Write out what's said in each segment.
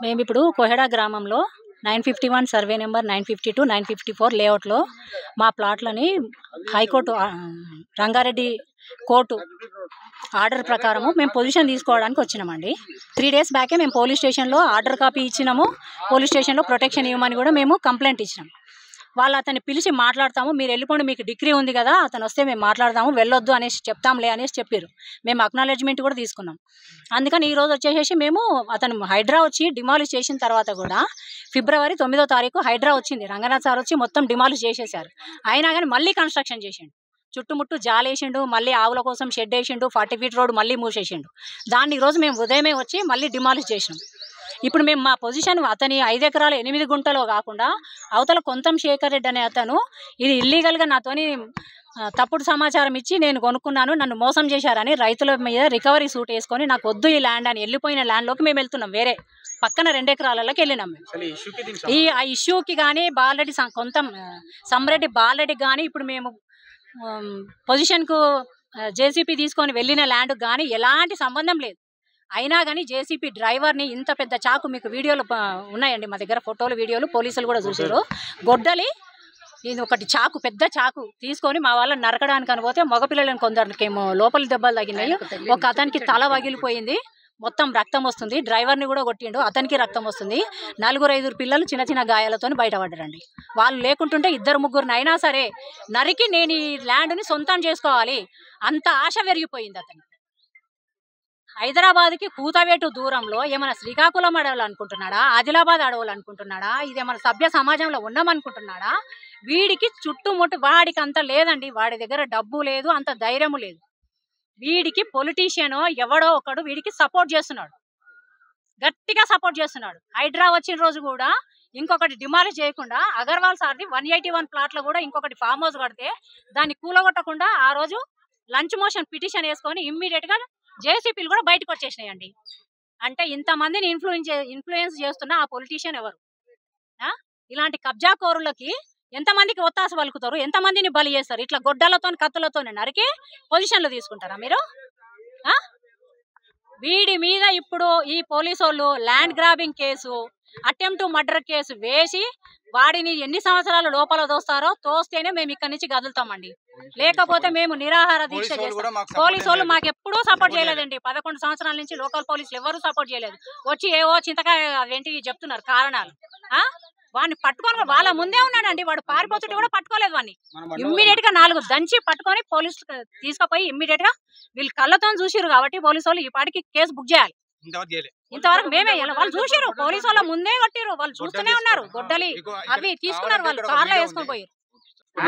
మేము ఇప్పుడు కోహెడా గ్రామంలో 951 సర్వే నెంబర్ 952 954 లేఅవుట్లో మా ప్లాట్లని హైకోర్టు రంగారెడ్డి కోర్టు ఆర్డర్ ప్రకారము మేము పొజిషన్ తీసుకోవడానికి వచ్చినామండి. 3 days బ్యాకే మేము పోలీస్ స్టేషన్లో ఆర్డర్ కాపీ ఇచ్చినాము. పోలీస్ స్టేషన్లో ప్రొటెక్షన్ ఇవ్వమని కూడా మేము కంప్లైంట్ ఇచ్చినాము. వాళ్ళు అతన్ని పిలిచి మాట్లాడతాము, మీరు వెళ్ళిపోండి, మీకు డిగ్రీ ఉంది కదా, అతను వస్తే మేము మాట్లాడదాము, వెళ్ళొద్దు అనేసి చెప్తాంలే అనేసి చెప్పారు. మేము అక్నాలెడ్జ్మెంట్ కూడా తీసుకున్నాం. అందుకని ఈరోజు వచ్చేసి మేము అతను హైడ్రా వచ్చి డిమాలిష్ చేసిన తర్వాత కూడా ఫిబ్రవరి 9వ తారీఖు హైడ్రా వచ్చింది. రంగనాథ్ సార్ వచ్చి మొత్తం డిమాలిష్ చేసేసారు. అయినా కానీ మళ్ళీ కన్స్ట్రక్షన్ చేసిండు. చుట్టుముట్టు జాలేసిండు, మళ్ళీ ఆవుల కోసం షెడ్ వేసిండు, 40 feet రోడ్ మళ్ళీ మూసేసిండు. దాన్ని ఈరోజు మేము ఉదయమే వచ్చి మళ్ళీ డిమాలిష్ చేసినాం. ఇప్పుడు మేము మా పొజిషన్ అతని 5 ఎకరాలు 8 గుంటలో కాకుండా అవతల కొంతం శేఖర్ రెడ్డి అనే అతను ఇది ఇల్లీగల్గా నాతోని తప్పుడు సమాచారం ఇచ్చి నేను కొనుక్కున్నాను, నన్ను మోసం చేశారని రైతుల మీద రికవరీ సూట్ వేసుకొని నాకు వద్దు ఈ ల్యాండ్ అని వెళ్ళిపోయిన ల్యాండ్లోకి మేము వెళ్తున్నాం. వేరే పక్కన 2 ఎకరాలలోకి వెళ్ళినాం మేము. ఆ ఇష్యూకి కానీ బాలరెడ్డి కొంత సమ్రెడ్డి బాలరెడ్డికి కానీ ఇప్పుడు మేము పొజిషన్కు జేసీపీ తీసుకొని వెళ్ళిన ల్యాండ్కి కానీ ఎలాంటి సంబంధం లేదు. అయినా కానీ జేసీపీ డ్రైవర్ని ఇంత పెద్ద చాకు, మీకు వీడియోలు ఉన్నాయండి మా దగ్గర, ఫోటోలు వీడియోలు, పోలీసులు కూడా చూసారు. గొడ్డలి ఇది ఒకటి చాకు, పెద్ద చాకు తీసుకొని మా వాళ్ళని నరకడానికి అని పోతే మగపిల్లలను కొందరికేమో లోపలి దెబ్బలు తగినాయి. ఒక అతనికి తల పగిలిపోయింది, మొత్తం రక్తం వస్తుంది. డ్రైవర్ని కూడా కొట్టిండు, అతనికి రక్తం వస్తుంది. 4-5 పిల్లలు చిన్న చిన్న గాయాలతో బయటపడ్డారండి. వాళ్ళు లేకుంటుంటే 2-3 అయినా సరే నరికి నేను ఈ ల్యాండ్ని సొంతం చేసుకోవాలి అంత ఆశ పెరిగిపోయింది అతనికి. హైదరాబాద్కి కూతవేటు దూరంలో ఏమైనా శ్రీకాకుళం అడవులు అనుకుంటున్నాడా, ఆదిలాబాద్ అడవులు అనుకుంటున్నాడా, ఇది ఏమైనా సభ్య సమాజంలో ఉన్నామనుకుంటున్నాడా? వీడికి చుట్టుముట్టు వాడికి అంత లేదండి, వాడి దగ్గర డబ్బు లేదు, అంత ధైర్యము లేదు. వీడికి పొలిటీషియన్ ఎవడో ఒకడు వీడికి సపోర్ట్ చేస్తున్నాడు, గట్టిగా సపోర్ట్ చేస్తున్నాడు. హైడ్రా వచ్చిన రోజు కూడా ఇంకొకటి డిమాలిష్ చేయకుండా అగర్వాల్ సార్ది 181 ప్లాట్లో కూడా ఇంకొకటి ఫామ్ హౌస్ కడితే దాన్ని కూలగొట్టకుండా ఆ రోజు లంచ్ మోషన్ పిటిషన్ వేసుకొని ఇమ్మీడియట్గా జేసీపీలు కూడా బయటకు వచ్చేసినాయండి. అంటే ఇంతమందిని ఇన్ఫ్లుయెన్స్ చేస్తున్న ఆ పొలిటీషియన్ ఎవరు? ఇలాంటి కబ్జా కోరులకి ఎంతమందికి ఒత్తాస పలుకుతారు, ఎంతమందిని బలి చేస్తారు? ఇట్లా గొడ్డలతో కత్తులతో నరికి పొజిషన్లు తీసుకుంటారా మీరు? వీడి మీద ఇప్పుడు ఈ పోలీసు వాళ్ళు land grabbing case, attempt to murder case వేసి వాడిని ఎన్ని సంవత్సరాలు లోపల తోస్తేనే మేము ఇక్కడి నుంచి కదులుతామండి, లేకపోతే మేము నిరాహార దీక్ష చేస్తాం. పోలీసు వాళ్ళు మాకు ఎప్పుడూ సపోర్ట్ చేయలేదండి. 11 సంవత్సరాల నుంచి లోకల్ పోలీసులు ఎవరు సపోర్ట్ చేయలేదు. వచ్చి ఏవో చింతకాయ అవేంటివి చెప్తున్నారు కారణాలు. వాడిని పట్టుకొని వాళ్ళ ముందే ఉన్నాడండి, వాడు పారిపోతుంటే కూడా పట్టుకోలేదు. వాడిని ఇమ్మీడియట్ గా 4 దంచి పట్టుకొని పోలీసులు తీసుకుపోయి ఇమ్మీడియట్ గా వీళ్ళు కళ్ళతో చూసిరు కాబట్టి పోలీసు వాళ్ళు ఈ పాటికి కేసు బుక్ చేయాలి. ఇంతవరకు మేమే వాళ్ళు చూసిరు, పోలీసు వాళ్ళ ముందే కొట్టిరు, వాళ్ళు చూస్తూనే ఉన్నారు. గొడ్డలి అవి తీసుకున్నారు, వాళ్ళు కార్లో వేసుకొని పోయారు.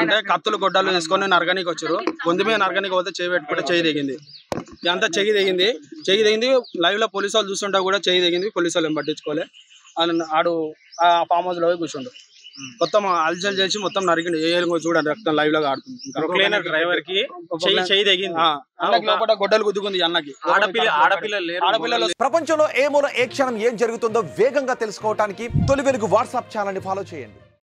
అంటే కత్తులు గొడ్డలు వేసుకొని నరగనికి వచ్చారు. గొంతు మీద నరగనికి పోతే చేయి పెట్టుకుంటే చేయి దిగింది, ఇదంతా చెయ్యి దిగింది. లైవ్ లో పోలీసు వాళ్ళు చూస్తుంటా కూడా చెయ్యి దిగింది. పోలీసు వాళ్ళు పట్టించుకోలే. ఆడు ఆ ఫామ్ హౌస్ లో కూర్చుండు, మొత్తం అల్జల్ చేసి మొత్తం నరికిండు. ఏ చూడండి రక్తం లైవ్ లాగా ఆడుతుంది. డ్రైవర్ కి చెయ్యి దిగింది, లోపల గొడ్డలు గుద్దుకుంది. అన్నకి ఆడపిల్లలు. ప్రపంచంలో ఏ మూల ఏ క్షణం ఏం జరుగుతుందో వేగంగా తెలుసుకోవడానికి తొలి వెలుగు వాట్సాప్ ఛానల్ ని ఫాలో చేయండి.